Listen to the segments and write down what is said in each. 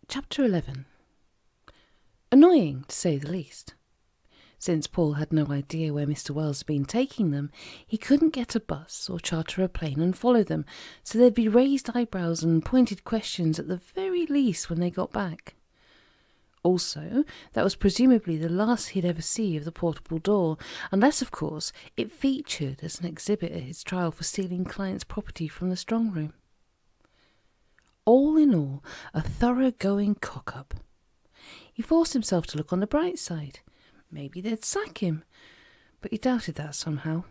Chapter 11. Annoying, to say the least. Since Paul had no idea where Mr. Wells had been taking them, he couldn't get a bus or charter a plane and follow them, so there'd be raised eyebrows and pointed questions at the very least when they got back. Also, that was presumably the last he'd ever see of the portable door, unless, of course, it featured as an exhibit at his trial for stealing clients' property from the strong room. All in all, a thorough-going cock-up. He forced himself to look on the bright side. Maybe they'd sack him, but he doubted that somehow.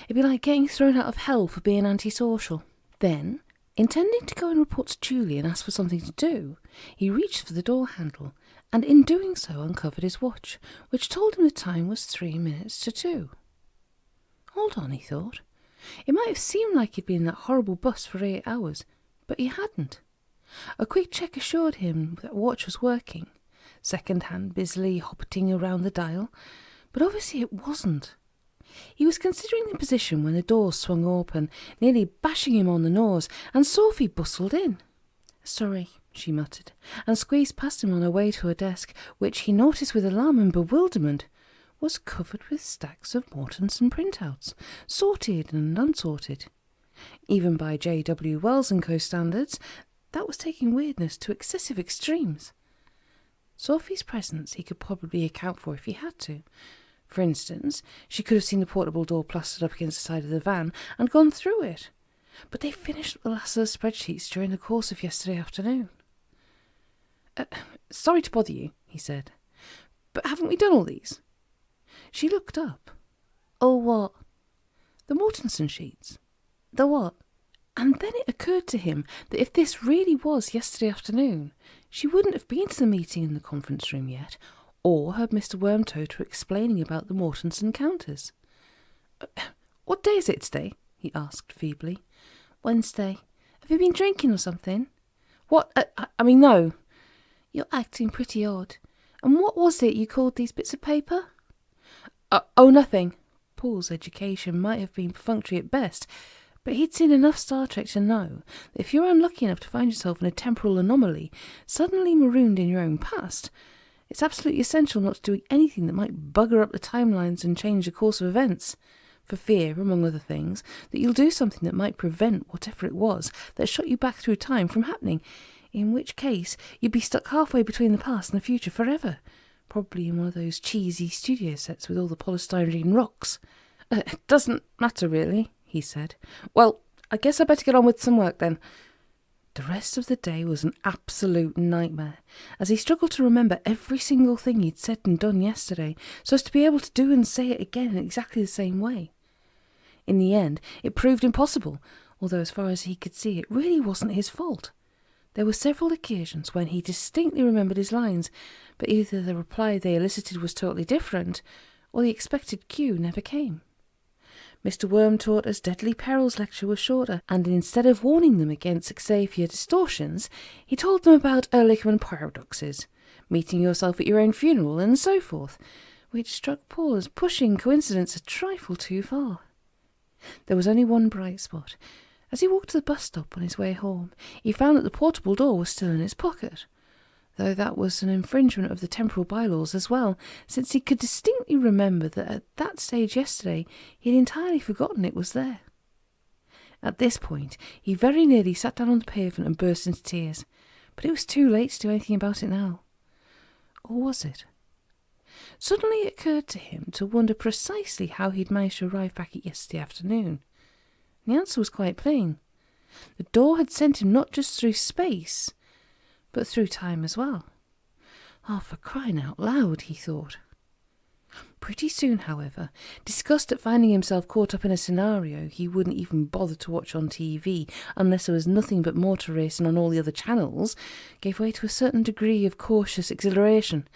It'd be like getting thrown out of hell for being antisocial. Then, intending to go and report to Julie and ask for something to do, he reached for the door handle, and in doing so uncovered his watch, which told him the time was 3 minutes to 2. Hold on, he thought. It might have seemed like he'd been in that horrible bus for 8 hours, but he hadn't. A quick check assured him that watch was working, second hand busily hopping around the dial, but obviously it wasn't. He was considering the position when the door swung open, nearly bashing him on the nose, and Sophie bustled in. "Sorry," she muttered, and squeezed past him on her way to her desk, which he noticed with alarm and bewilderment was covered with stacks of Mortensen printouts, sorted and unsorted. Even by J.W.Wells and Co. standards, that was taking weirdness to excessive extremes. Sophie's presence he could probably account for if he had to. For instance, she could have seen the portable door plastered up against the side of the van and gone through it. But they finished the last of the spreadsheets during the course of yesterday afternoon. Sorry to bother you," he said, "but haven't we done all these?" She looked up. "Oh, what?" "The Mortensen sheets." "The what?" And then it occurred to him that if this really was yesterday afternoon, she wouldn't have been to the meeting in the conference room yet, or heard Mr. Wormtoter explaining about the Mortensen counters. "What day is it today?" he asked feebly. "Wednesday. Have you been drinking or something?" "What? No." "You're acting pretty odd. And what was it you called these bits of paper?" Nothing." Paul's education might have been perfunctory at best, but he'd seen enough Star Trek to know that if you're unlucky enough to find yourself in a temporal anomaly, suddenly marooned in your own past, it's absolutely essential not to do anything that might bugger up the timelines and change the course of events, for fear, among other things, that you'll do something that might prevent whatever it was that shot you back through time from happening, in which case you'd be stuck halfway between the past and the future forever, probably in one of those cheesy studio sets with all the polystyrene rocks. It doesn't matter, really," he said. "Well, I guess I better get on with some work then." The rest of the day was an absolute nightmare, as he struggled to remember every single thing he'd said and done yesterday, so as to be able to do and say it again in exactly the same way. In the end, it proved impossible, although as far as he could see, it really wasn't his fault. There were several occasions when he distinctly remembered his lines, but either the reply they elicited was totally different, or the expected cue never came. Mr. Wormtoter's Deadly Perils lecture was shorter, and instead of warning them against Xavier distortions, he told them about Ehrlichman paradoxes, meeting yourself at your own funeral, and so forth, which struck Paul as pushing coincidence a trifle too far. There was only one bright spot. As he walked to the bus stop on his way home, he found that the portable door was still in his pocket, though that was an infringement of the temporal bylaws as well, since he could distinctly remember that at that stage yesterday he had entirely forgotten it was there. At this point, he very nearly sat down on the pavement and burst into tears, but it was too late to do anything about it now. Or was it? Suddenly it occurred to him to wonder precisely how he'd managed to arrive back at yesterday afternoon. The answer was quite plain. The door had sent him not just through space, but through time as well. For crying out loud, he thought. Pretty soon, however, disgust at finding himself caught up in a scenario he wouldn't even bother to watch on TV unless there was nothing but motor racing on all the other channels, gave way to a certain degree of cautious exhilaration.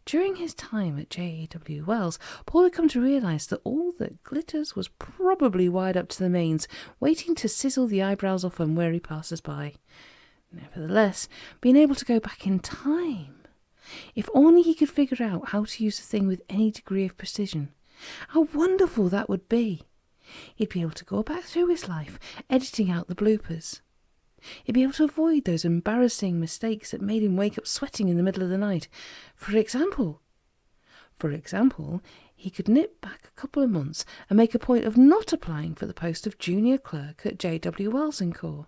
During his time at J.W.Wells, Paul had come to realise that all that glitters was probably wired up to the mains, waiting to sizzle the eyebrows off unwary passers-by. Nevertheless, being able to go back in time, if only he could figure out how to use the thing with any degree of precision, how wonderful that would be. He'd be able to go back through his life, editing out the bloopers. He'd be able to avoid those embarrassing mistakes that made him wake up sweating in the middle of the night. For example, he could nip back a couple of months and make a point of not applying for the post of Junior Clerk at J.W.Wells & Co.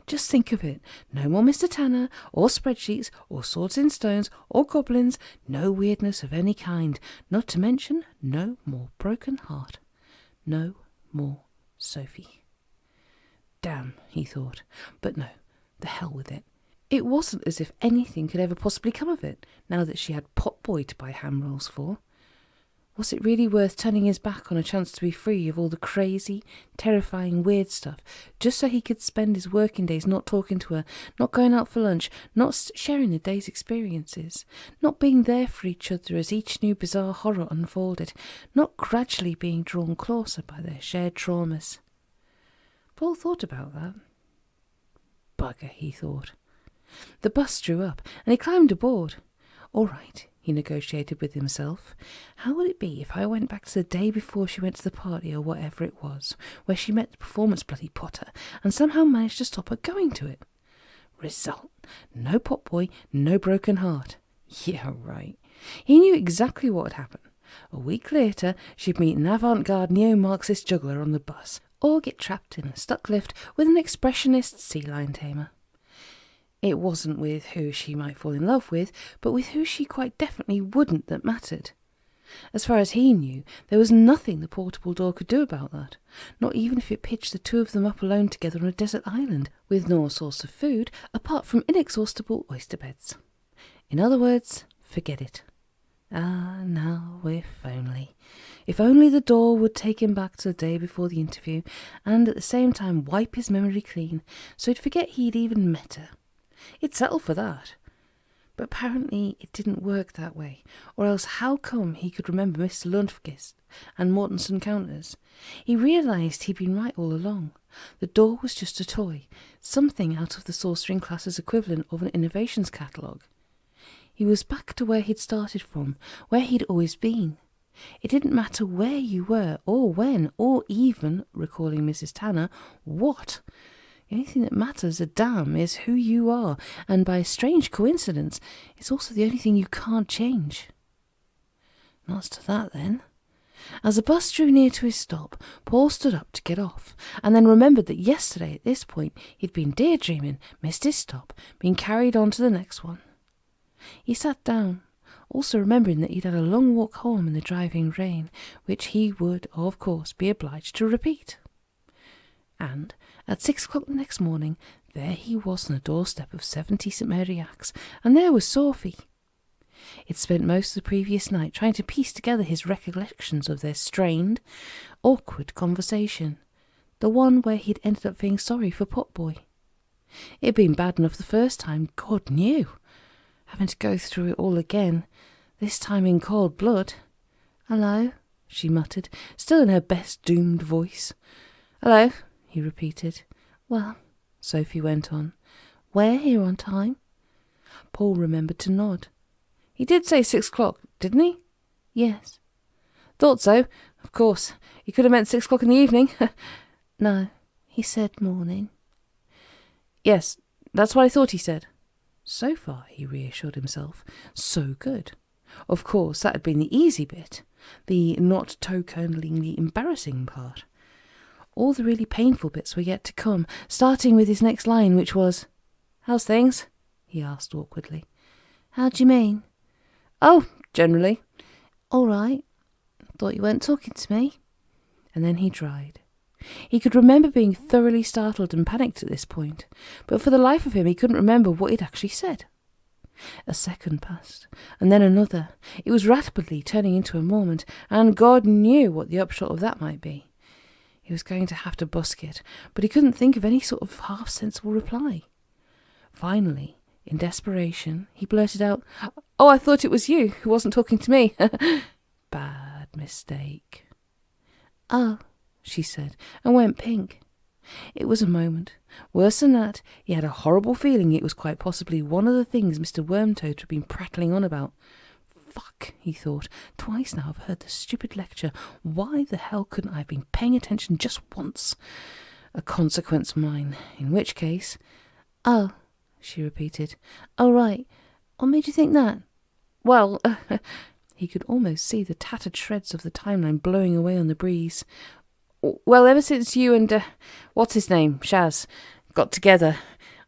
Just think of it. No more Mr. Tanner, or spreadsheets, or swords in stones, or goblins. No weirdness of any kind. Not to mention, no more broken heart. No more Sophie. Damn, he thought. But no, the hell with it. It wasn't as if anything could ever possibly come of it, now that she had Potboy to buy ham rolls for. Was it really worth turning his back on a chance to be free of all the crazy, terrifying, weird stuff, just so he could spend his working days not talking to her, not going out for lunch, not sharing the day's experiences, not being there for each other as each new bizarre horror unfolded, not gradually being drawn closer by their shared traumas? Paul thought about that. Bugger, he thought. The bus drew up, and he climbed aboard. All right, he negotiated with himself. How would it be if I went back to the day before she went to the party or whatever it was, where she met the performance bloody Potter, and somehow managed to stop her going to it? Result: no Potboy, no broken heart. Yeah, right. He knew exactly what would happen. A week later, she'd meet an avant-garde neo-Marxist juggler on the bus, or get trapped in a stuck lift with an expressionist sea lion tamer. It wasn't with who she might fall in love with, but with who she quite definitely wouldn't that mattered. As far as he knew, there was nothing the portable door could do about that, not even if it pitched the two of them up alone together on a desert island, with no source of food apart from inexhaustible oyster beds. In other words, forget it. Ah, now, if only the door would take him back to the day before the interview, and at the same time wipe his memory clean, so he'd forget he'd even met her. He'd settle for that. But apparently it didn't work that way, or else how come he could remember Mr. Lundqvist and Mortensen counters? He realised he'd been right all along. The door was just a toy, something out of the sorcering class's equivalent of an innovations catalogue. He was back to where he'd started from, where he'd always been. It didn't matter where you were, or when, or even, recalling Mrs. Tanner, what. The only thing that matters a damn is who you are, and by a strange coincidence, it's also the only thing you can't change. Not to that, then. As the bus drew near to his stop, Paul stood up to get off, and then remembered that yesterday at this point he'd been daydreaming, missed his stop, been carried on to the next one. He sat down, also remembering that he'd had a long walk home in the driving rain, which he would, of course, be obliged to repeat. And at 6 o'clock the next morning, there he was on the doorstep of 70 St. Mary Axe, and there was Sophie. He'd spent most of the previous night trying to piece together his recollections of their strained, awkward conversation, the one where he'd ended up feeling sorry for Potboy. It had been bad enough the first time, God knew. Having to go through it all again, this time in cold blood. "Hello," she muttered, still in her best doomed voice. "Hello," he repeated. "Well," Sophie went on, "we're here on time." Paul remembered to nod. "He did say 6 o'clock, didn't he?" "Yes." "Thought so. Of course, he could have meant 6 o'clock in the evening." "No, he said morning." "Yes, that's what I thought he said." So far, he reassured himself, so good. Of course, that had been the easy bit, the not toe-curdlingly embarrassing part. All the really painful bits were yet to come, starting with his next line, which was, "How's things?" he asked awkwardly. "How do you mean?" "Oh, generally." "All right. Thought you weren't talking to me." And then he dried. He could remember being thoroughly startled and panicked at this point, but for the life of him he couldn't remember what he'd actually said. A second passed, and then another. It was rapidly turning into a moment, and God knew what the upshot of that might be. He was going to have to busk it, but he couldn't think of any sort of half-sensible reply. Finally, in desperation, he blurted out, "Oh, I thought it was you who wasn't talking to me." Bad mistake. "Oh," she said, and went pink. It was a moment. Worse than that, he had a horrible feeling it was quite possibly one of the things Mr. Wormtoad had been prattling on about. Fuck, he thought. Twice now I've heard the stupid lecture. Why the hell couldn't I have been paying attention just once? A consequence mine. In which case, Oh, she repeated. Oh, right. What made you think that? Well, he could almost see the tattered shreds of the timeline blowing away on the breeze. Well, ever since you and, what's his name, Shaz, got together,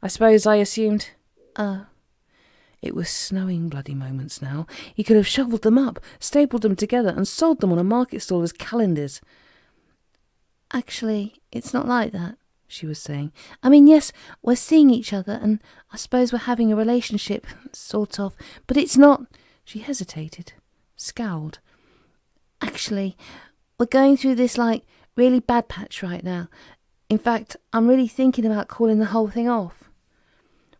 I suppose I assumed... It was snowing bloody moments now. He could have shoveled them up, stapled them together, and sold them on a market stall as calendars. Actually, it's not like that, she was saying. I mean, yes, we're seeing each other, and I suppose we're having a relationship, sort of, but it's not... She hesitated, scowled. Actually, we're going through this, really bad patch right now. In fact, I'm really thinking about calling the whole thing off.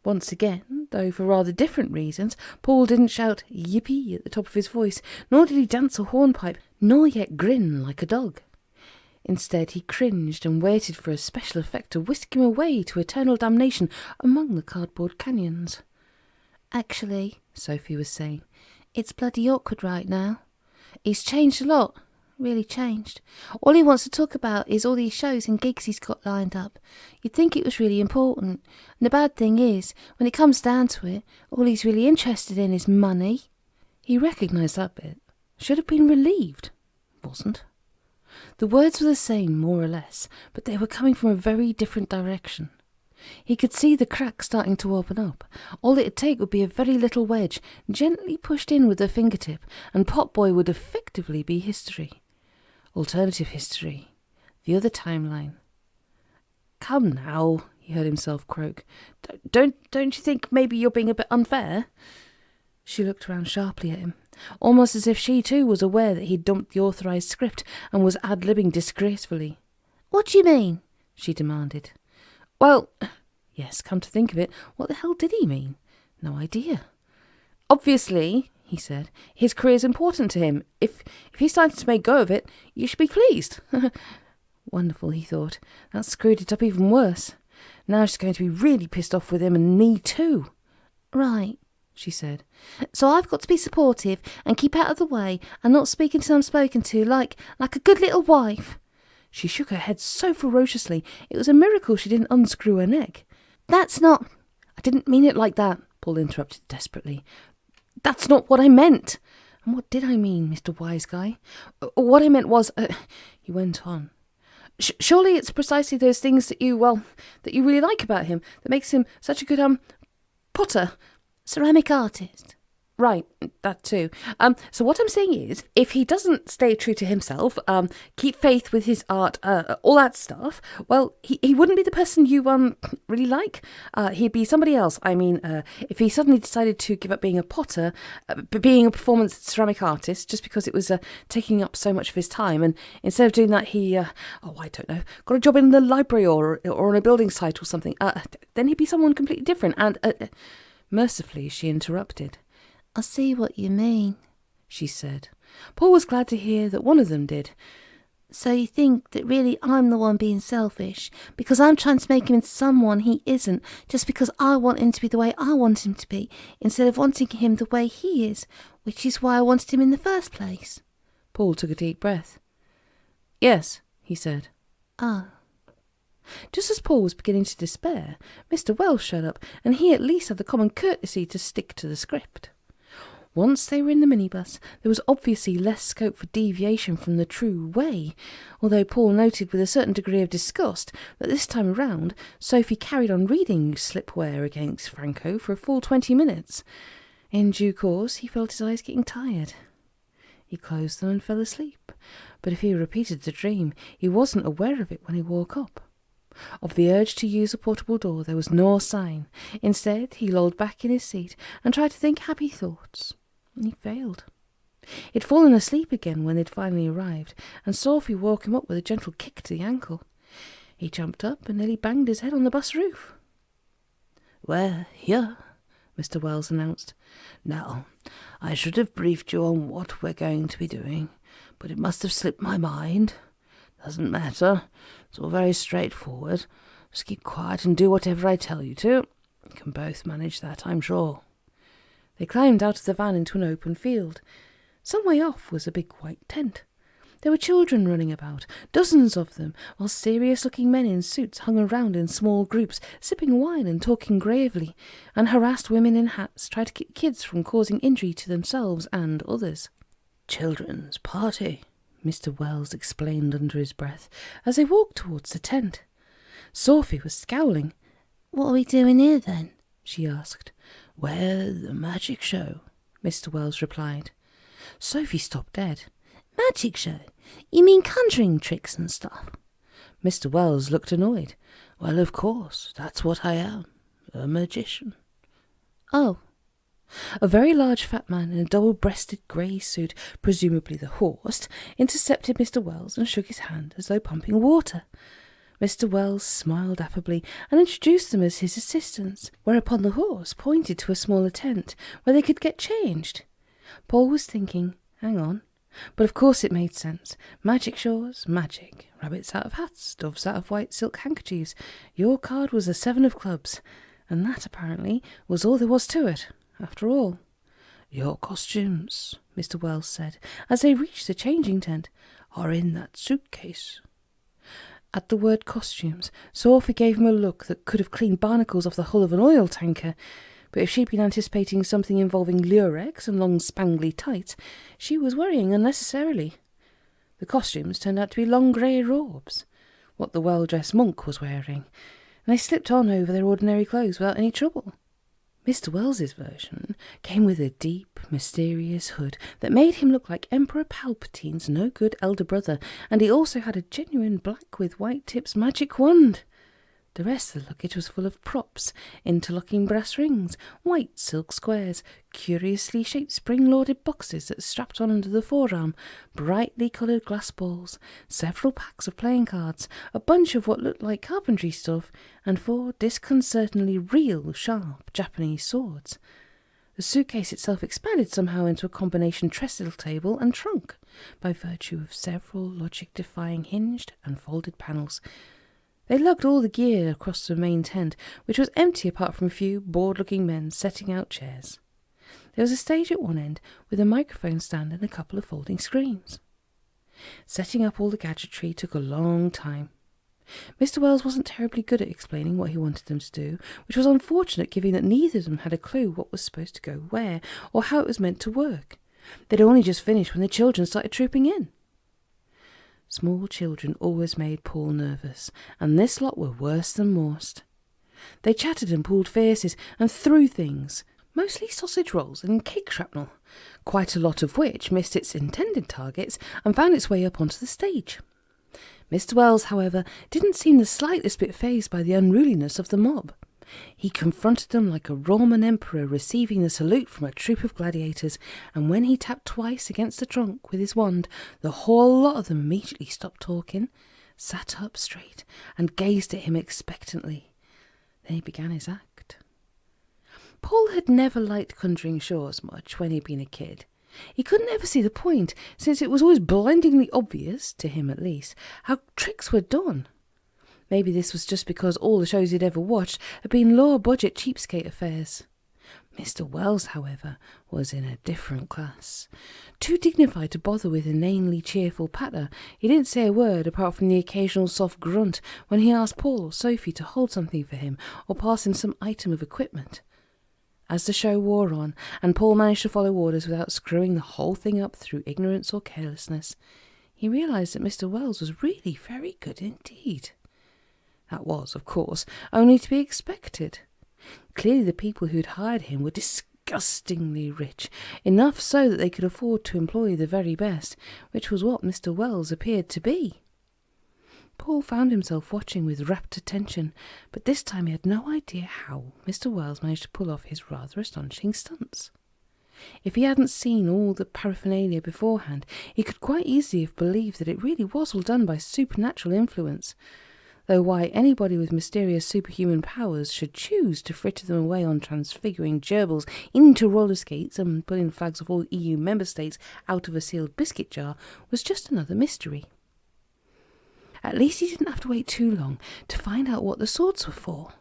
Once again, though for rather different reasons, Paul didn't shout yippee at the top of his voice, nor did he dance a hornpipe, nor yet grin like a dog. Instead, he cringed and waited for a special effect to whisk him away to eternal damnation among the cardboard canyons. Actually, Sophie was saying, it's bloody awkward right now. He's changed a lot. Really changed. All he wants to talk about is all these shows and gigs he's got lined up. You'd think it was really important. And the bad thing is, when it comes down to it, all he's really interested in is money. He recognised that bit. Should have been relieved. Wasn't. The words were the same, more or less, but they were coming from a very different direction. He could see the crack starting to open up. All it'd take would be a very little wedge, gently pushed in with a fingertip, and Potboy would effectively be history. Alternative history. The other timeline. Come now, he heard himself croak. Don't you think maybe you're being a bit unfair? She looked round sharply at him, almost as if she too was aware that he'd dumped the authorised script and was ad-libbing disgracefully. What do you mean? She demanded. Well, yes, come to think of it, what the hell did he mean? No idea. Obviously, he said, his career's important to him. If he's starting to make go of it, you should be pleased. Wonderful, he thought. That screwed it up even worse. Now she's going to be really pissed off with him and me too. Right, she said. So I've got to be supportive and keep out of the way and not speak until I'm spoken to, like a good little wife. She shook her head so ferociously it was a miracle she didn't unscrew her neck. That's not... I didn't mean it like that, Paul interrupted desperately. That's not what I meant. And what did I mean, Mr. Wise Guy? What I meant was... he went on. Surely it's precisely those things that you really like about him that makes him such a good, potter. Ceramic artist. Right, that too. So what I'm saying is, if he doesn't stay true to himself, keep faith with his art, all that stuff, well, he wouldn't be the person you, really like. He'd be somebody else. I mean, if he suddenly decided to give up being a potter, being a performance ceramic artist, just because it was taking up so much of his time, and instead of doing that, he, I don't know, got a job in the library or on a building site or something, then he'd be someone completely different, and, mercifully, she interrupted. I see what you mean, she said. Paul was glad to hear that one of them did. So you think that really I'm the one being selfish, because I'm trying to make him into someone he isn't, just because I want him to be the way I want him to be, instead of wanting him the way he is, which is why I wanted him in the first place. Paul took a deep breath. Yes, he said. Ah. Just as Paul was beginning to despair, Mr. Wells showed up, and he at least had the common courtesy to stick to the script. Once they were in the minibus, there was obviously less scope for deviation from the true way, although Paul noted with a certain degree of disgust that this time around Sophie carried on reading slipware against Franco for a full 20 minutes. In due course he felt his eyes getting tired. He closed them and fell asleep, but if he repeated the dream, he wasn't aware of it when he woke up. Of the urge to use a portable door there was no sign. Instead, he lolled back in his seat and tried to think happy thoughts. He failed. He'd fallen asleep again when they'd finally arrived, and Sophie woke him up with a gentle kick to the ankle. He jumped up and nearly banged his head on the bus roof. "We're here," Mr. Wells announced. "Now, I should have briefed you on what we're going to be doing, but it must have slipped my mind. Doesn't matter. It's all very straightforward. Just keep quiet and do whatever I tell you to. You can both manage that, I'm sure." They climbed out of the van into an open field. Some way off was a big white tent. There were children running about, dozens of them, while serious-looking men in suits hung around in small groups, sipping wine and talking gravely, and harassed women in hats tried to keep kids from causing injury to themselves and others. "Children's party," Mr. Wells explained under his breath, as they walked towards the tent. Sophie was scowling. "What are we doing here, then?" she asked. "We're the magic show," Mr. Wells replied. Sophie stopped dead. "Magic show? You mean conjuring tricks and stuff?" Mr. Wells looked annoyed. "Well, of course, that's what I am, a magician." "Oh." A very large fat man in a double-breasted grey suit, presumably the horse, intercepted Mr. Wells and shook his hand as though pumping water. Mr. Wells smiled affably and introduced them as his assistants, whereupon the horse pointed to a smaller tent where they could get changed. Paul was thinking, hang on. But of course it made sense. Magic shores, magic. Rabbits out of hats, doves out of white silk handkerchiefs. Your card was a 7 of clubs. And that, apparently, was all there was to it, after all. "Your costumes," Mr. Wells said, as they reached the changing tent, "are in that suitcase." At the word costumes, Sophie gave him a look that could have cleaned barnacles off the hull of an oil tanker. But if she'd been anticipating something involving lurex and long spangly tights, she was worrying unnecessarily. The costumes turned out to be long grey robes, what the well-dressed monk was wearing, and they slipped on over their ordinary clothes without any trouble. Mr. Wells's version came with a deep, mysterious hood that made him look like Emperor Palpatine's no-good elder brother, and he also had a genuine black with white tips magic wand. The rest of the luggage was full of props, interlocking brass rings, white silk squares, curiously shaped spring-loaded boxes that strapped on under the forearm, brightly coloured glass balls, several packs of playing cards, a bunch of what looked like carpentry stuff, and 4 disconcertingly real, sharp Japanese swords. The suitcase itself expanded somehow into a combination trestle table and trunk, by virtue of several logic-defying hinged and folded panels. They lugged all the gear across the main tent, which was empty apart from a few bored-looking men setting out chairs. There was a stage at one end with a microphone stand and a couple of folding screens. Setting up all the gadgetry took a long time. Mr. Wells wasn't terribly good at explaining what he wanted them to do, which was unfortunate given that neither of them had a clue what was supposed to go where or how it was meant to work. They'd only just finished when the children started trooping in. Small children always made Paul nervous, and this lot were worse than most. They chattered and pulled faces and threw things, mostly sausage rolls and cake shrapnel, quite a lot of which missed its intended targets and found its way up onto the stage. Mr. Wells, however, didn't seem the slightest bit fazed by the unruliness of the mob. He confronted them like a Roman emperor receiving the salute from a troop of gladiators, and when he tapped twice against the trunk with his wand, the whole lot of them immediately stopped talking, sat up straight, and gazed at him expectantly. Then he began his act. Paul had never liked conjuring shows much when he'd been a kid. He couldn't ever see the point, since it was always blindingly obvious, to him at least, how tricks were done. Maybe this was just because all the shows he'd ever watched had been low-budget cheapskate affairs. Mr. Wells, however, was in a different class. Too dignified to bother with inanely cheerful patter, he didn't say a word apart from the occasional soft grunt when he asked Paul or Sophie to hold something for him or pass him some item of equipment. As the show wore on, and Paul managed to follow orders without screwing the whole thing up through ignorance or carelessness, he realised that Mr. Wells was really very good indeed. That was, of course, only to be expected. Clearly the people who'd hired him were disgustingly rich, enough so that they could afford to employ the very best, which was what Mr. Wells appeared to be. Paul found himself watching with rapt attention, but this time he had no idea how Mr. Wells managed to pull off his rather astonishing stunts. If he hadn't seen all the paraphernalia beforehand, he could quite easily have believed that it really was all done by supernatural influence, though why anybody with mysterious superhuman powers should choose to fritter them away on transfiguring gerbils into roller skates and pulling flags of all EU member states out of a sealed biscuit jar was just another mystery. At least he didn't have to wait too long to find out what the swords were for.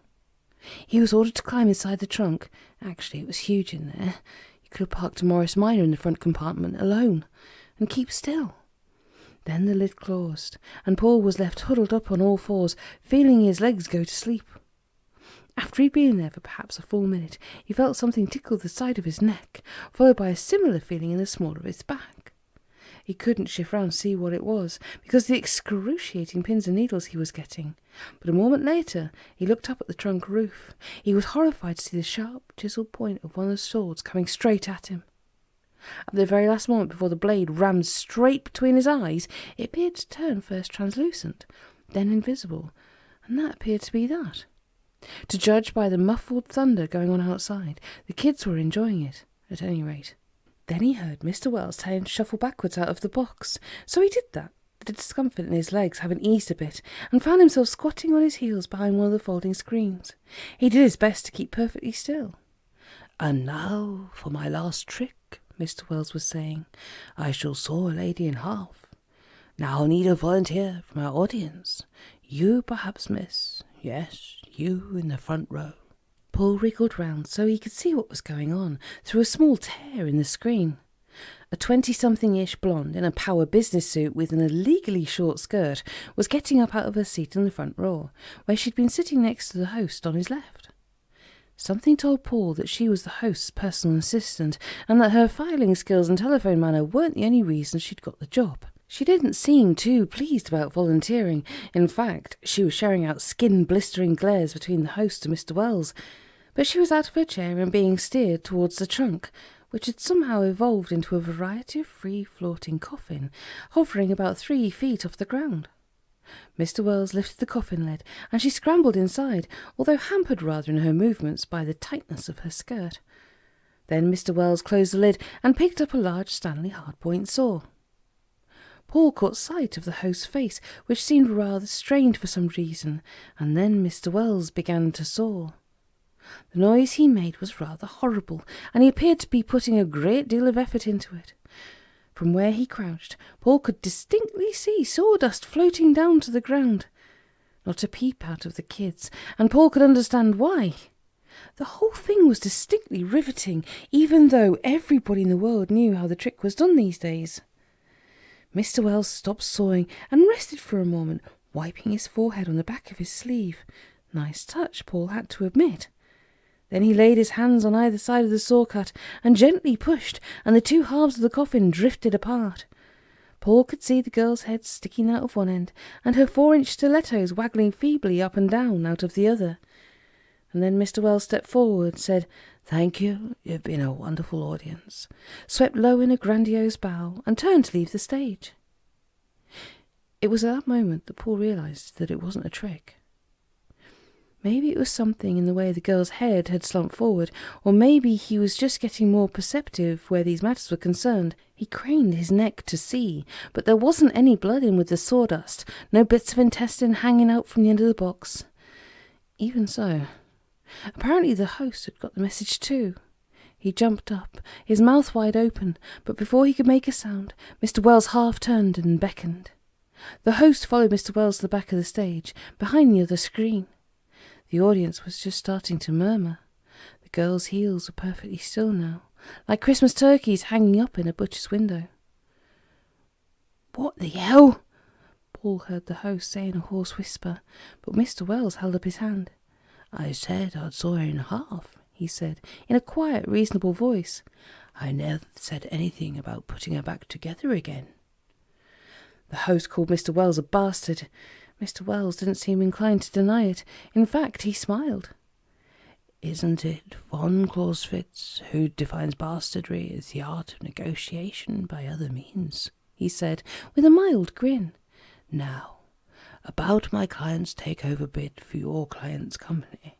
He was ordered to climb inside the trunk. Actually, it was huge in there. You could have parked a Morris Minor in the front compartment alone, and keep still. Then the lid closed, and Paul was left huddled up on all fours, feeling his legs go to sleep. After he'd been there for perhaps a full minute, he felt something tickle the side of his neck, followed by a similar feeling in the small of his back. He couldn't shift round to see what it was, because of the excruciating pins and needles he was getting. But a moment later, he looked up at the trunk roof. He was horrified to see the sharp, chiselled point of one of the swords coming straight at him. At the very last moment before the blade rammed straight between his eyes, it appeared to turn first translucent, then invisible, and that appeared to be that. To judge by the muffled thunder going on outside, the kids were enjoying it, at any rate. Then he heard Mr. Wells tell him to shuffle backwards out of the box, so he did that, the discomfort in his legs having eased a bit, and found himself squatting on his heels behind one of the folding screens. He did his best to keep perfectly still. "And now for my last trick," Mr. Wells was saying. "I shall saw a lady in half. Now I'll need a volunteer from our audience. You perhaps, miss. Yes, you in the front row." Paul wriggled round so he could see what was going on through a small tear in the screen. A 20-something-ish blonde in a power business suit with an illegally short skirt was getting up out of her seat in the front row, where she'd been sitting next to the host on his left. Something told Paul that she was the host's personal assistant, and that her filing skills and telephone manner weren't the only reason she'd got the job. She didn't seem too pleased about volunteering. In fact, she was sharing out skin-blistering glares between the host and Mr. Wells. But she was out of her chair and being steered towards the trunk, which had somehow evolved into a variety of free-floating coffin, hovering about 3 feet off the ground. Mr. Wells lifted the coffin lid, and she scrambled inside, although hampered rather in her movements by the tightness of her skirt. Then Mr. Wells closed the lid and picked up a large Stanley hardpoint saw. Paul caught sight of the host's face, which seemed rather strained for some reason, and then Mr. Wells began to saw. The noise he made was rather horrible, and he appeared to be putting a great deal of effort into it. From where he crouched, Paul could distinctly see sawdust floating down to the ground. Not a peep out of the kids, and Paul could understand why. The whole thing was distinctly riveting, even though everybody in the world knew how the trick was done these days. Mr. Wells stopped sawing and rested for a moment, wiping his forehead on the back of his sleeve. Nice touch, Paul had to admit. Then he laid his hands on either side of the saw cut and gently pushed, and the 2 halves of the coffin drifted apart. Paul could see the girl's head sticking out of one end, and her 4-inch stilettos waggling feebly up and down out of the other. And then Mr. Wells stepped forward, said, "Thank you, you've been a wonderful audience," swept low in a grandiose bow, and turned to leave the stage. It was at that moment that Paul realised that it wasn't a trick. Maybe it was something in the way the girl's head had slumped forward, or maybe he was just getting more perceptive where these matters were concerned. He craned his neck to see, but there wasn't any blood in with the sawdust, no bits of intestine hanging out from the end of the box. Even so, apparently the host had got the message too. He jumped up, his mouth wide open, but before he could make a sound, Mr. Wells half turned and beckoned. The host followed Mr. Wells to the back of the stage, behind the other screen. The audience was just starting to murmur. The girl's heels were perfectly still now, like Christmas turkeys hanging up in a butcher's window. "What the hell?" Paul heard the host say in a hoarse whisper, but Mr. Wells held up his hand. "I said I'd saw her in half," he said, in a quiet, reasonable voice. "I never said anything about putting her back together again." The host called Mr. Wells a bastard. Mr. Wells didn't seem inclined to deny it. In fact, he smiled. "Isn't it von Clausewitz who defines bastardry as the art of negotiation by other means?" he said, with a mild grin. "Now, about my client's takeover bid for your client's company."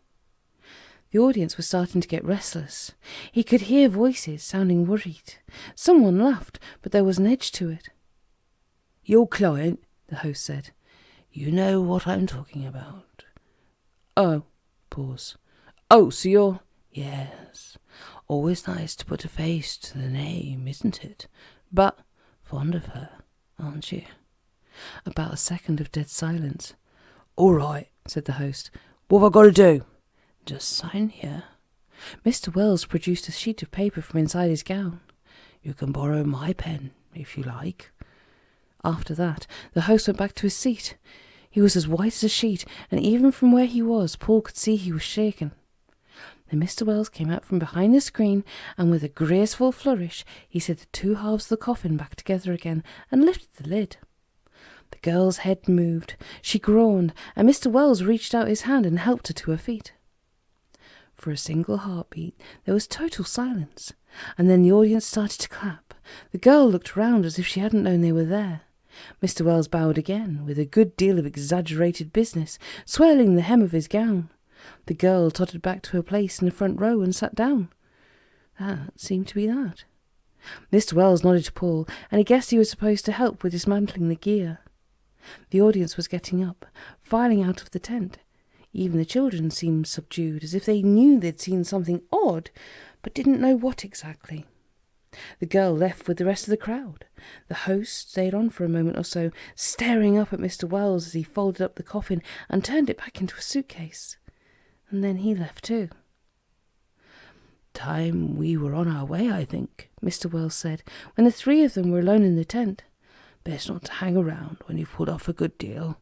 The audience was starting to get restless. He could hear voices sounding worried. Someone laughed, but there was an edge to it. "Your client," the host said. "You know what I'm talking about." "Oh," pause. "Oh, so you're—" "Yes. Always nice to put a face to the name, isn't it? But fond of her, aren't you?" About a second of dead silence. "All right," said the host. "What have I got to do?" "Just sign here." Mr. Wells produced a sheet of paper from inside his gown. "You can borrow my pen, if you like." After that, the host went back to his seat. He was as white as a sheet, and even from where he was, Paul could see he was shaken. Then Mr. Wells came out from behind the screen, and with a graceful flourish, he set the two halves of the coffin back together again and lifted the lid. The girl's head moved, she groaned, and Mr. Wells reached out his hand and helped her to her feet. For a single heartbeat, there was total silence, and then the audience started to clap. The girl looked round as if she hadn't known they were there. Mr. Wells bowed again, with a good deal of exaggerated business, swirling the hem of his gown. The girl tottered back to her place in the front row and sat down. That seemed to be that. Mr. Wells nodded to Paul, and he guessed he was supposed to help with dismantling the gear. The audience was getting up, filing out of the tent. Even the children seemed subdued, as if they knew they'd seen something odd, but didn't know what exactly. The girl left with the rest of the crowd. The host stayed on for a moment or so, staring up at Mr. Wells as he folded up the coffin and turned it back into a suitcase. And then he left too. "Time we were on our way, I think," Mr. Wells said, when the three of them were alone in the tent. "Best not to hang around when you've pulled off a good deal."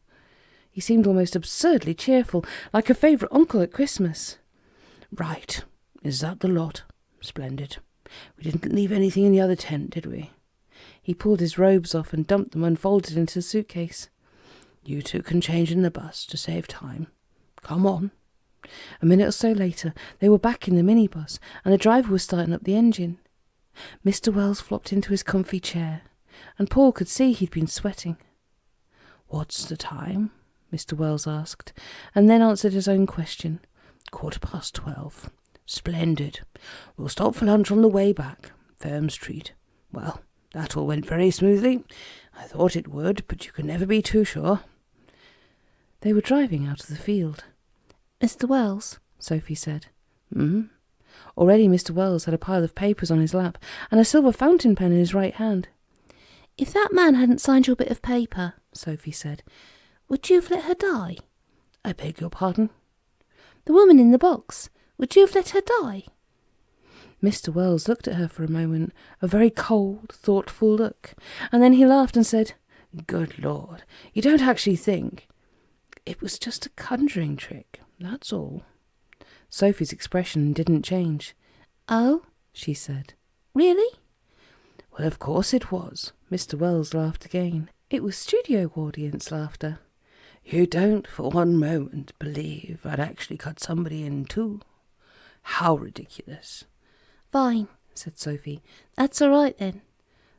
He seemed almost absurdly cheerful, like a favourite uncle at Christmas. "Right, is that the lot? Splendid. We didn't leave anything in the other tent, did we?" He pulled his robes off and dumped them unfolded into the suitcase. "You two can change in the bus to save time. Come on." A minute or so later, they were back in the minibus, and the driver was starting up the engine. Mr. Wells flopped into his comfy chair, and Paul could see he'd been sweating. "What's the time?" Mr. Wells asked, and then answered his own question. 12:15. "Splendid. We'll stop for lunch on the way back. Firm's treat. Well, that all went very smoothly. I thought it would, but you can never be too sure." They were driving out of the field. "Mr. Wells," Sophie said. Already Mr. Wells had a pile of papers on his lap and a silver fountain pen in his right hand. "If that man hadn't signed your bit of paper," Sophie said, "would you have let her die?" "I beg your pardon?" "The woman in the box. Would you have let her die?" Mr. Wells looked at her for a moment, a very cold, thoughtful look, and then he laughed and said, "Good Lord, you don't actually think... It was just a conjuring trick, that's all." Sophie's expression didn't change. "Oh," she said. "Really?" "Well, of course it was." Mr. Wells laughed again. It was studio audience laughter. "You don't for one moment believe I'd actually cut somebody in two? How ridiculous." "Fine," said Sophie. "That's all right then."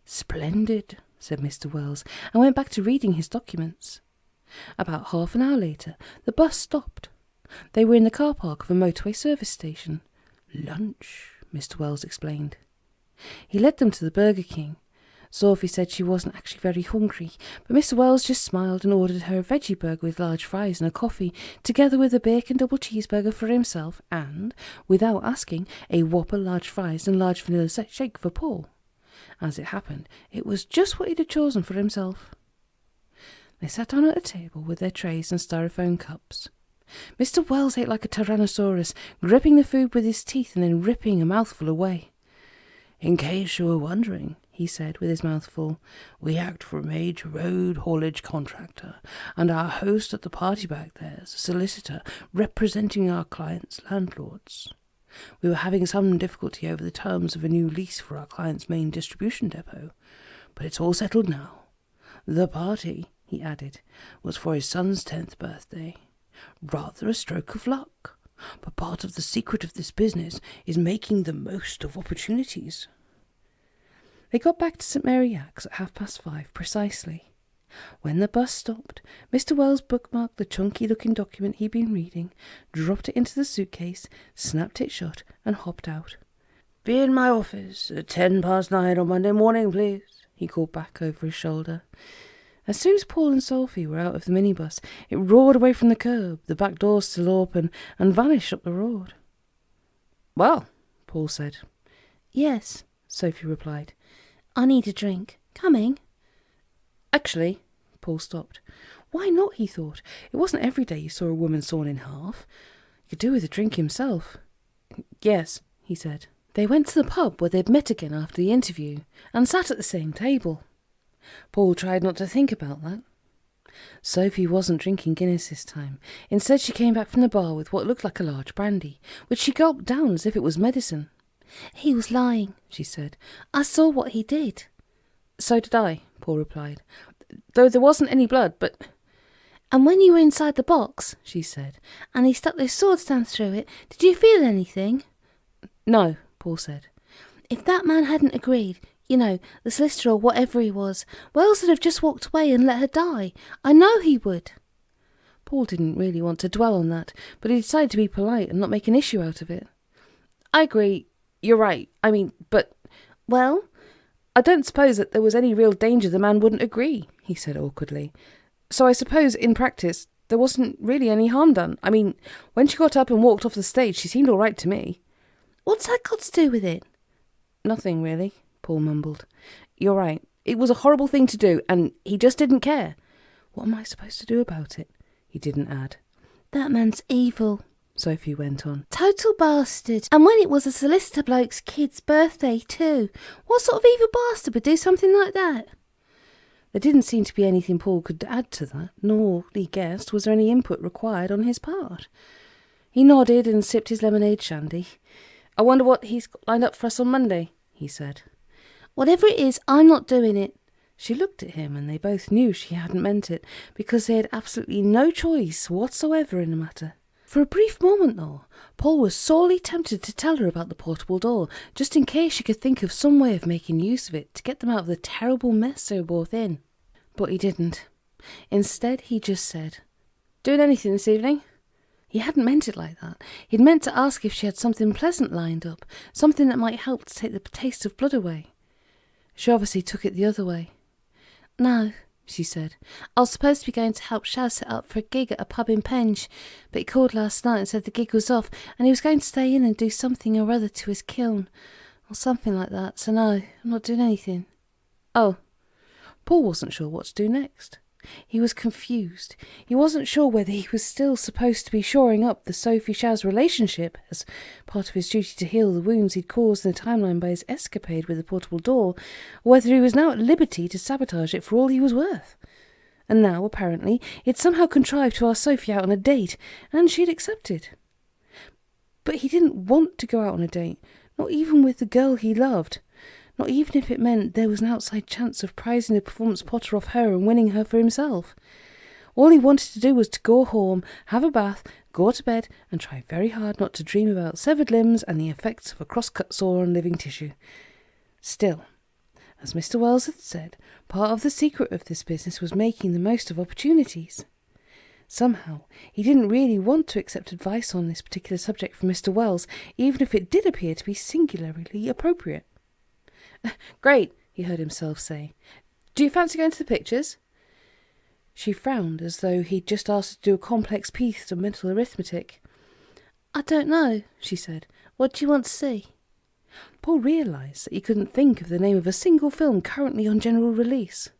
"Splendid," said Mr. Wells, and went back to reading his documents. About half an hour later, the bus stopped. They were in the car park of a motorway service station. "Lunch," Mr. Wells explained. He led them to the Burger King. Sophie said she wasn't actually very hungry, but Mr. Wells just smiled and ordered her a veggie burger with large fries and a coffee, together with a bacon double cheeseburger for himself and, without asking, a Whopper large fries and large vanilla shake for Paul. As it happened, it was just what he'd have chosen for himself. They sat down at a table with their trays and styrofoam cups. Mr. Wells ate like a tyrannosaurus, gripping the food with his teeth and then ripping a mouthful away. "In case you were wondering," he said with his mouth full, "we act for a major road haulage contractor, and our host at the party back there is a solicitor representing our clients' landlords. We were having some difficulty over the terms of a new lease for our client's main distribution depot, but it's all settled now. The party," he added, "was for his son's 10th birthday. Rather a stroke of luck, but part of the secret of this business is making the most of opportunities." They got back to St. Mary Axe at 5:30 precisely. When the bus stopped, Mr. Wells bookmarked the chunky-looking document he'd been reading, dropped it into the suitcase, snapped it shut, and hopped out. "Be in my office at 9:10 on Monday morning, please," he called back over his shoulder. As soon as Paul and Sophie were out of the minibus, it roared away from the curb, the back door still open, and vanished up the road. "Well," Paul said. "Yes," Sophie replied. "I need a drink. Coming?" "Actually," Paul stopped. Why not, he thought. It wasn't every day you saw a woman sawn in half. He could do with a drink himself. "Yes," he said. They went to the pub where they'd met again after the interview, and sat at the same table. Paul tried not to think about that. Sophie wasn't drinking Guinness this time. Instead, she came back from the bar with what looked like a large brandy, which she gulped down as if it was medicine. "He was lying," she said. "I saw what he did." "So did I," Paul replied, "though there wasn't any blood, but—" "And when you were inside the box," she said, "and he stuck those swords down through it, did you feel anything?" "No," Paul said. "If that man hadn't agreed, you know, the solicitor or whatever he was, Wells would have just walked away and let her die. I know he would." Paul didn't really want to dwell on that, but he decided to be polite and not make an issue out of it. "I agree. You're right. I mean, but—" "Well?" "I don't suppose that there was any real danger the man wouldn't agree," he said awkwardly. "So I suppose, in practice, there wasn't really any harm done. I mean, when she got up and walked off the stage, she seemed all right to me." "What's that got to do with it?" "Nothing, really," Paul mumbled. "You're right. It was a horrible thing to do, and he just didn't care. What am I supposed to do about it?" He didn't add. "That man's evil," Sophie went on. "Total bastard. And when it was a solicitor bloke's kid's birthday too. What sort of evil bastard would do something like that?" There didn't seem to be anything Paul could add to that, nor, he guessed, was there any input required on his part. He nodded and sipped his lemonade shandy. "I wonder what he's got lined up for us on Monday," he said. "Whatever it is, I'm not doing it." She looked at him, and they both knew she hadn't meant it, because they had absolutely no choice whatsoever in the matter. For a brief moment, though, Paul was sorely tempted to tell her about the portable door, just in case she could think of some way of making use of it to get them out of the terrible mess they were both in. But he didn't. Instead, he just said, "Doing anything this evening?" He hadn't meant it like that. He'd meant to ask if she had something pleasant lined up, something that might help to take the taste of blood away. She obviously took it the other way. "No," she said. "I was supposed to be going to help Shaz set up for a gig at a pub in Penge, but he called last night and said the gig was off, and he was going to stay in and do something or other to his kiln, or something like that, so no, I'm not doing anything." "Oh." Paul wasn't sure what to do next. He was confused. He wasn't sure whether he was still supposed to be shoring up the Sophie-Shaz relationship as part of his duty to heal the wounds he'd caused in the timeline by his escapade with the portable door, or whether he was now at liberty to sabotage it for all he was worth. And now, apparently, he'd somehow contrived to ask Sophie out on a date, and she'd accepted. But he didn't want to go out on a date, not even with the girl he loved. Not even if it meant there was an outside chance of prizing the performance Potter off her and winning her for himself. All he wanted to do was to go home, have a bath, go to bed, and try very hard not to dream about severed limbs and the effects of a cross-cut sore on living tissue. Still, as Mr. Wells had said, part of the secret of this business was making the most of opportunities. Somehow, he didn't really want to accept advice on this particular subject from Mr. Wells, even if it did appear to be singularly appropriate. "Great," he heard himself say. "Do you fancy going to the pictures?" She frowned as though he'd just asked her to do a complex piece of mental arithmetic. "I don't know," she said. "What do you want to see?" Paul realised that he couldn't think of the name of a single film currently on general release.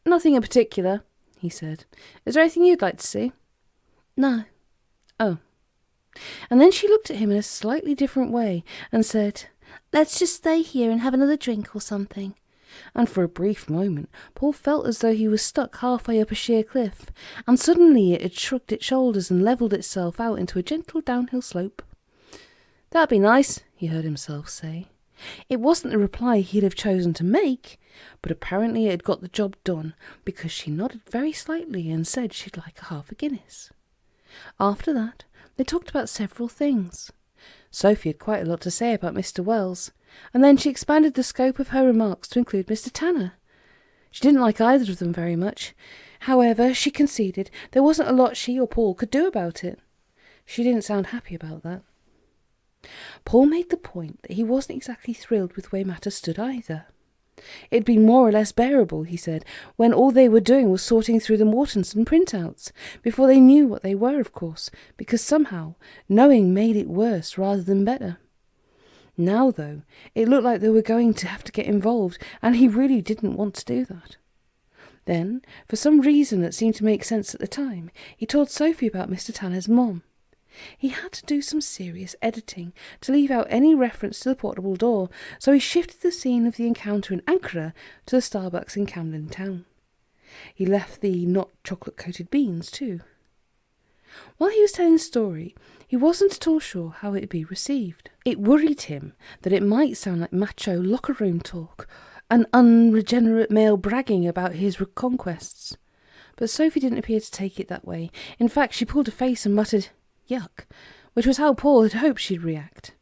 "Nothing in particular," he said. "Is there anything you'd like to see?" "No." "Oh." And then she looked at him in a slightly different way and said, "Let's just stay here and have another drink or something." And for a brief moment, Paul felt as though he was stuck halfway up a sheer cliff, and suddenly it had shrugged its shoulders and levelled itself out into a gentle downhill slope. "That'd be nice," he heard himself say. It wasn't the reply he'd have chosen to make, but apparently it had got the job done, because she nodded very slightly and said she'd like a half a Guinness. After that, they talked about several things. Sophie had quite a lot to say about Mr. Wells, and then she expanded the scope of her remarks to include Mr. Tanner. She didn't like either of them very much. However, she conceded there wasn't a lot she or Paul could do about it. She didn't sound happy about that. Paul made the point that he wasn't exactly thrilled with the way matters stood either. It'd been more or less bearable, he said, when all they were doing was sorting through the Mortensen printouts, before they knew what they were, of course, because somehow knowing made it worse rather than better. Now, though, it looked like they were going to have to get involved, and he really didn't want to do that. Then, for some reason that seemed to make sense at the time, he told Sophie about Mr. Tanner's mom. He had to do some serious editing to leave out any reference to the portable door, so he shifted the scene of the encounter in Ankara to the Starbucks in Camden Town. He left the not chocolate-coated beans too. While he was telling the story, he wasn't at all sure how it would be received. It worried him that it might sound like macho locker room talk, an unregenerate male bragging about his conquests. But Sophie didn't appear to take it that way. In fact, she pulled a face and muttered, "Yuck," which was how Paul had hoped she'd react.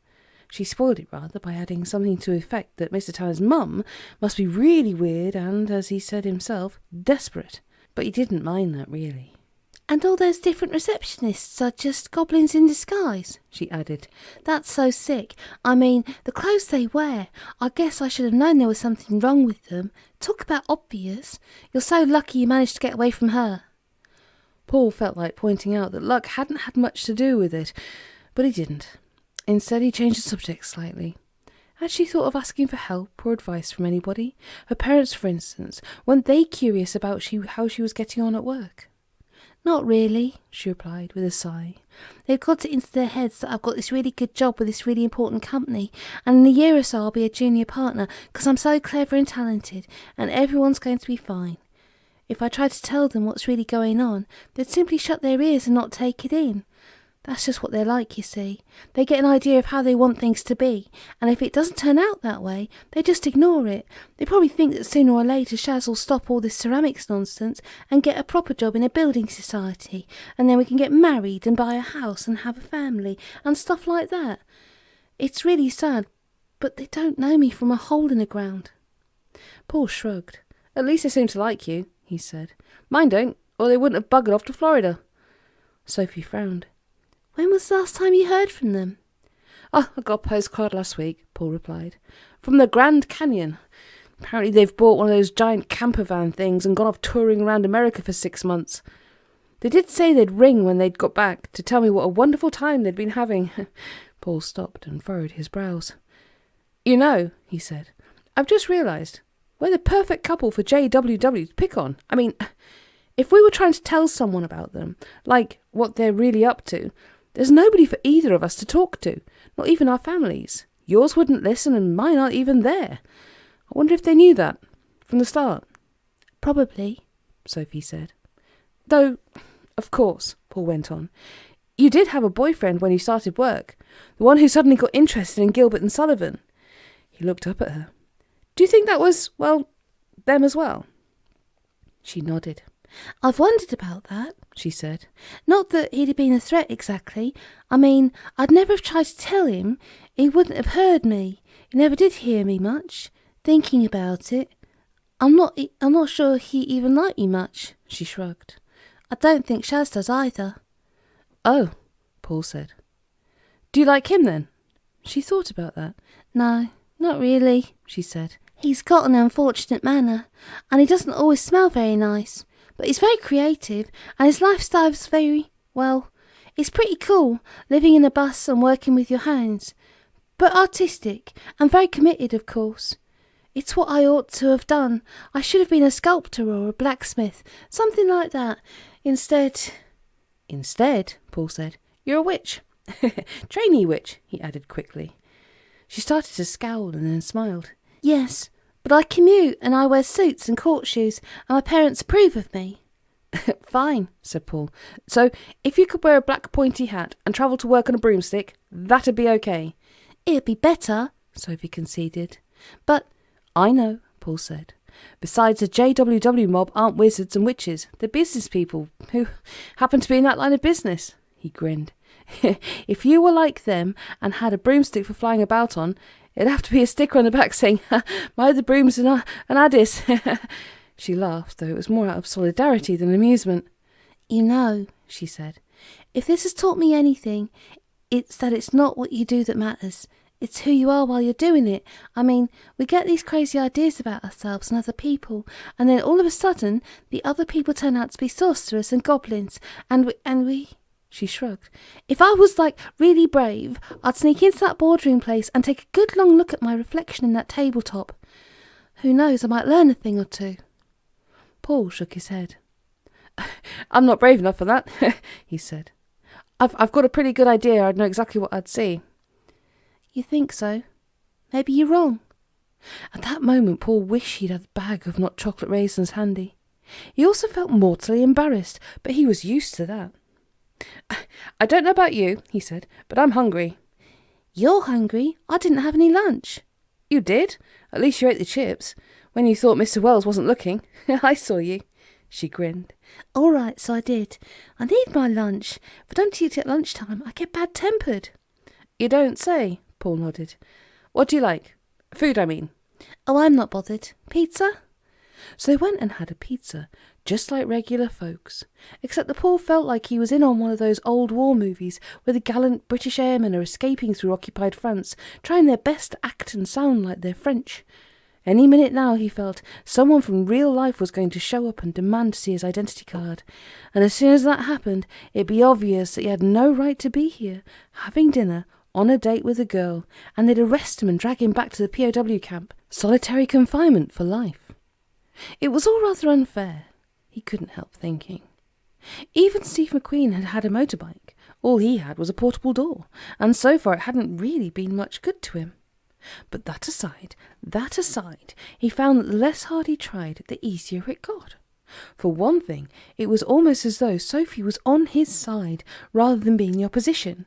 She spoiled it rather by adding something to the effect that Mr. Tanner's mum must be really weird and, as he said himself, desperate. But he didn't mind that, really. "And all those different receptionists are just goblins in disguise," she added. "That's so sick. I mean, the clothes they wear. I guess I should have known there was something wrong with them. Talk about obvious. You're so lucky you managed to get away from her." Paul felt like pointing out that luck hadn't had much to do with it, but he didn't. Instead, he changed the subject slightly. Had she thought of asking for help or advice from anybody? Her parents, for instance, weren't they curious about how she was getting on at work? "Not really," she replied with a sigh. "They've got it into their heads that I've got this really good job with this really important company, and in a year or so I'll be a junior partner because I'm so clever and talented, and everyone's going to be fine. If I tried to tell them what's really going on, they'd simply shut their ears and not take it in. That's just what they're like, you see. They get an idea of how they want things to be, and if it doesn't turn out that way, they just ignore it. They probably think that sooner or later Shaz will stop all this ceramics nonsense and get a proper job in a building society, and then we can get married and buy a house and have a family and stuff like that. It's really sad, but they don't know me from a hole in the ground." Paul shrugged. "At least they seem to like you," he said. "Mine don't, or they wouldn't have buggered off to Florida." Sophie frowned. "When was the last time you heard from them?" "Oh, I got a postcard last week," Paul replied. "From the Grand Canyon. Apparently they've bought one of those giant camper van things and gone off touring around America for 6 months. They did say they'd ring when they'd got back to tell me what a wonderful time they'd been having." Paul stopped and furrowed his brows. "You know," he said, "I've just realised we're the perfect couple for J.W.W. to pick on. I mean, if we were trying to tell someone about them, like what they're really up to, there's nobody for either of us to talk to, not even our families. Yours wouldn't listen and mine aren't even there. I wonder if they knew that from the start." "Probably," Sophie said. "Though, of course," Paul went on, "you did have a boyfriend when you started work, the one who suddenly got interested in Gilbert and Sullivan." He looked up at her. "Do you think that was, well, them as well?" She nodded. "I've wondered about that," she said. "Not that he'd have been a threat exactly. I mean, I'd never have tried to tell him. He wouldn't have heard me. He never did hear me much. Thinking about it, I'm not sure he even liked me much," she shrugged. "I don't think Shaz does either." "Oh," Paul said. "Do you like him then?" She thought about that. "No, not really," she said. "He's got an unfortunate manner, and he doesn't always smell very nice. But he's very creative, and his lifestyle's very, well, it's pretty cool, living in a bus and working with your hands. But artistic, and very committed, of course. It's what I ought to have done. I should have been a sculptor or a blacksmith, something like that. Instead, Paul said, "you're a witch." "Trainee witch," he added quickly. She started to scowl and then smiled. "Yes, but I commute and I wear suits and court shoes, and my parents approve of me." "Fine," said Paul. "So, if you could wear a black pointy hat and travel to work on a broomstick, that'd be okay." "It'd be better," Sophie conceded. "But—" "I know," Paul said. "Besides, the J.W.W. mob aren't wizards and witches. They're business people who happen to be in that line of business." He grinned. "If you were like them and had a broomstick for flying about on, it'd have to be a sticker on the back saying, 'Mind the brooms and Addis.'" She laughed, though it was more out of solidarity than amusement. "You know," she said, "if this has taught me anything, it's that it's not what you do that matters. It's who you are while you're doing it. I mean, we get these crazy ideas about ourselves and other people, and then all of a sudden, the other people turn out to be sorcerers and goblins, and we... She shrugged. "If I was, really brave, I'd sneak into that boardroom place and take a good long look at my reflection in that tabletop. Who knows, I might learn a thing or two." Paul shook his head. "I'm not brave enough for that," he said. I've got a pretty good idea. I'd know exactly what I'd see. You think so? Maybe you're wrong. At that moment, Paul wished he'd had the bag of not chocolate raisins handy. He also felt mortally embarrassed, but he was used to that. I don't know about you, he said, but I'm hungry. You're hungry? I didn't have any lunch. You did? At least you ate the chips. When you thought Mr. Wells wasn't looking. I saw you. She grinned. All right, so I did. I need my lunch. If I don't eat at lunchtime, I get bad-tempered. You don't say, Paul nodded. What do you like? Food, I mean. Oh, I'm not bothered. Pizza? So they went and had a pizza, just like regular folks, except that Paul felt like he was in on one of those old war movies where the gallant British airmen are escaping through occupied France, trying their best to act and sound like they're French. Any minute now, he felt, someone from real life was going to show up and demand to see his identity card. And as soon as that happened, it'd be obvious that he had no right to be here, having dinner, on a date with a girl, and they'd arrest him and drag him back to the POW camp. Solitary confinement for life. It was all rather unfair, he couldn't help thinking. Even Steve McQueen had had a motorbike. All he had was a portable door, and so far it hadn't really been much good to him. But that aside, he found that the less hard he tried, the easier it got. For one thing, it was almost as though Sophie was on his side rather than being the opposition.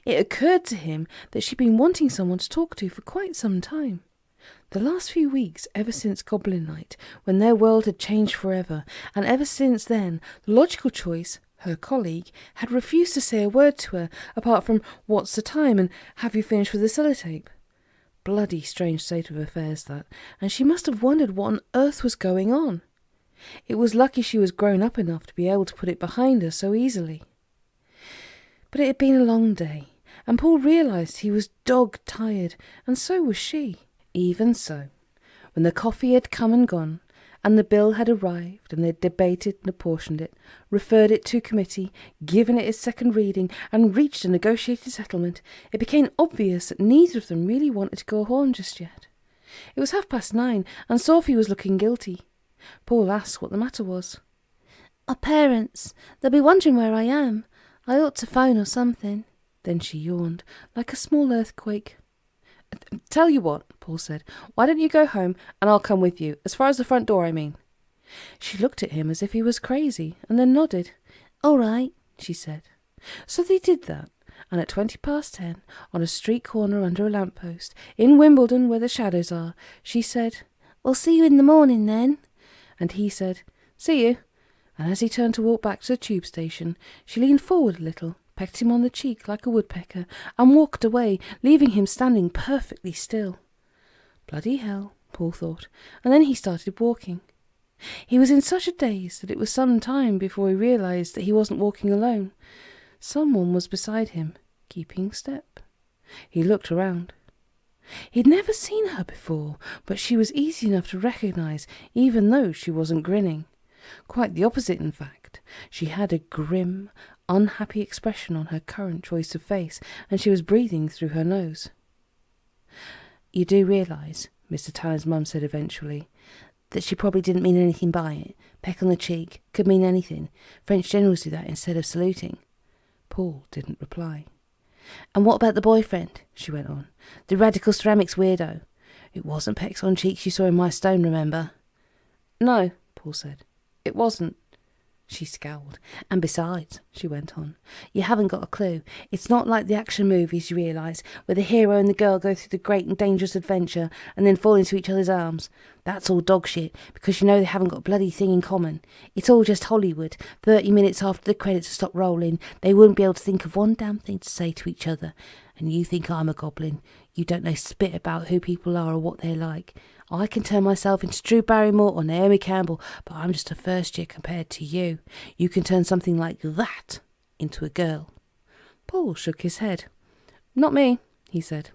It occurred to him that she'd been wanting someone to talk to for quite some time. The last few weeks, ever since Goblin Night, when their world had changed forever, and ever since then, the logical choice, her colleague, had refused to say a word to her, apart from, "What's the time?" and "Have you finished with the sellotape?" Bloody strange state of affairs, that, and she must have wondered what on earth was going on. It was lucky she was grown up enough to be able to put it behind her so easily. But it had been a long day, and Paul realised he was dog-tired, and so was she. Even so, when the coffee had come and gone, and the bill had arrived, and they'd debated and apportioned it, referred it to committee, given it its second reading, and reached a negotiated settlement, it became obvious that neither of them really wanted to go home just yet. It was 9:30, and Sophie was looking guilty. Paul asked what the matter was. Our parents. They'll be wondering where I am. I ought to phone or something. Then she yawned, like a small earthquake. Tell you what, Paul said, why don't you go home and I'll come with you, as far as the front door, I mean. She looked at him as if he was crazy, and then nodded. All right, she said. So they did that, and at 10:20, on a street corner under a lamppost, in Wimbledon where the shadows are, she said, We'll see you in the morning then. And he said, See you. And as he turned to walk back to the tube station, she leaned forward a little, pecked him on the cheek like a woodpecker, and walked away, leaving him standing perfectly still. Bloody hell, Paul thought, and then he started walking. He was in such a daze that it was some time before he realised that he wasn't walking alone. Someone was beside him, keeping step. He looked around. He'd never seen her before, but she was easy enough to recognise, even though she wasn't grinning. Quite the opposite, in fact. She had a grim, unhappy expression on her current choice of face, and she was breathing through her nose. You do realise, Mr. Tanner's mum said eventually, that she probably didn't mean anything by it. Peck on the cheek could mean anything. French generals do that instead of saluting. Paul didn't reply. And what about the boyfriend? She went on. The radical ceramics weirdo. It wasn't pecks on cheeks you saw in my stone, remember? No, Paul said. It wasn't. She scowled. And besides, she went on, you haven't got a clue. It's not like the action movies, you realise, where the hero and the girl go through the great and dangerous adventure and then fall into each other's arms. That's all dog shit, because you know they haven't got a bloody thing in common. It's all just Hollywood. 30 minutes after the credits stop rolling, they wouldn't be able to think of one damn thing to say to each other. And you think I'm a goblin. You don't know spit about who people are or what they're like. I can turn myself into Drew Barrymore or Naomi Campbell, but I'm just a first year compared to you. You can turn something like that into a girl. Paul shook his head. Not me, he said.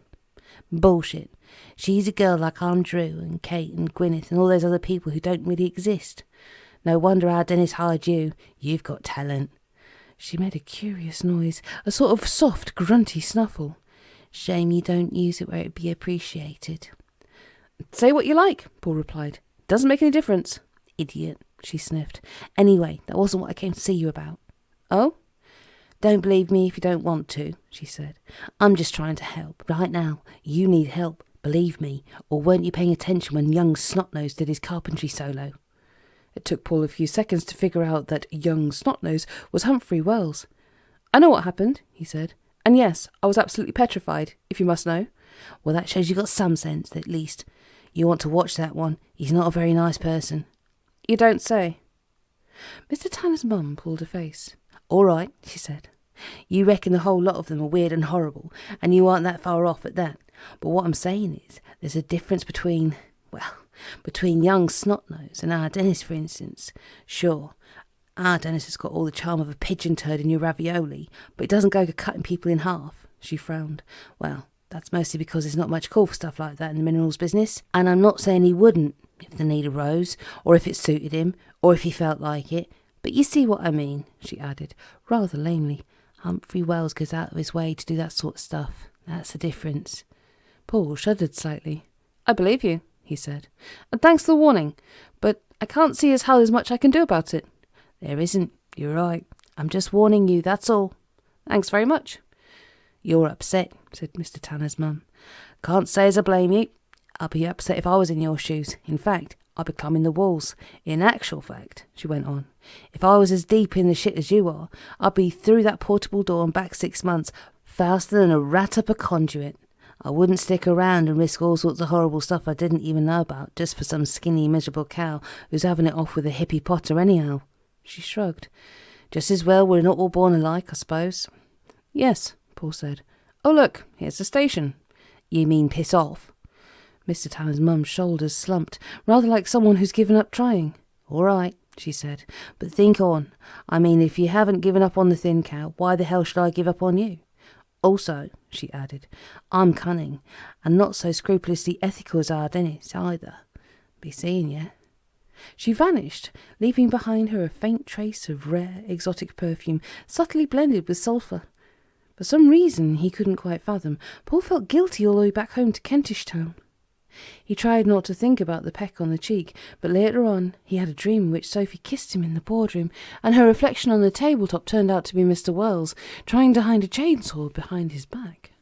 Bullshit. She's a girl like I'm Drew and Kate and Gwyneth and all those other people who don't really exist. No wonder our Dennis hired you. You've got talent. She made a curious noise, a sort of soft, grunty snuffle. Shame you don't use it where it'd be appreciated. Say what you like, Paul replied. Doesn't make any difference. Idiot, she sniffed. Anyway, that wasn't what I came to see you about. Oh? Don't believe me if you don't want to, she said. I'm just trying to help. Right now, you need help, believe me, or weren't you paying attention when young Snotnose did his carpentry solo? It took Paul a few seconds to figure out that young Snotnose was Humphrey Wells. I know what happened, he said. And yes, I was absolutely petrified, if you must know. Well, that shows you got some sense, at least. You want to watch that one. He's not a very nice person. You don't say. Mr. Tanner's mum pulled a face. All right, she said. You reckon the whole lot of them are weird and horrible, and you aren't that far off at that. But what I'm saying is, there's a difference between young Snotnose and our Dennis, for instance. Sure, our Dennis has got all the charm of a pigeon turd in your ravioli, but it doesn't go to cutting people in half. She frowned. Well, that's mostly because there's not much call for stuff like that in the minerals business, and I'm not saying he wouldn't if the need arose, or if it suited him, or if he felt like it. But you see what I mean, she added, rather lamely. Humphrey Wells goes out of his way to do that sort of stuff. That's the difference. Paul shuddered slightly. I believe you, he said. And thanks for the warning, but I can't see as how there's much I can do about it. There isn't. You're right. I'm just warning you, that's all. Thanks very much. You're upset, said Mr. Tanner's mum. Can't say as I blame you. I'd be upset if I was in your shoes. In fact, I'd be climbing the walls. In actual fact, she went on, if I was as deep in the shit as you are, I'd be through that portable door and back 6 months, faster than a rat up a conduit. I wouldn't stick around and risk all sorts of horrible stuff I didn't even know about just for some skinny, miserable cow who's having it off with a hippie potter anyhow. She shrugged. Just as well we're not all born alike, I suppose. Yes, Paul said. Oh, look, here's the station. You mean piss off? Mr. Tanner's mum's shoulders slumped, rather like someone who's given up trying. All right, she said, but think on. I mean, if you haven't given up on the thin cow, why the hell should I give up on you? Also, she added, I'm cunning, and not so scrupulously ethical as our Dennis either. Be seeing you. She vanished, leaving behind her a faint trace of rare, exotic perfume, subtly blended with sulphur. For some reason he couldn't quite fathom, Paul felt guilty all the way back home to Kentish Town. He tried not to think about the peck on the cheek, but later on he had a dream in which Sophie kissed him in the boardroom, and her reflection on the tabletop turned out to be Mr. Wells, trying to hide a chainsaw behind his back.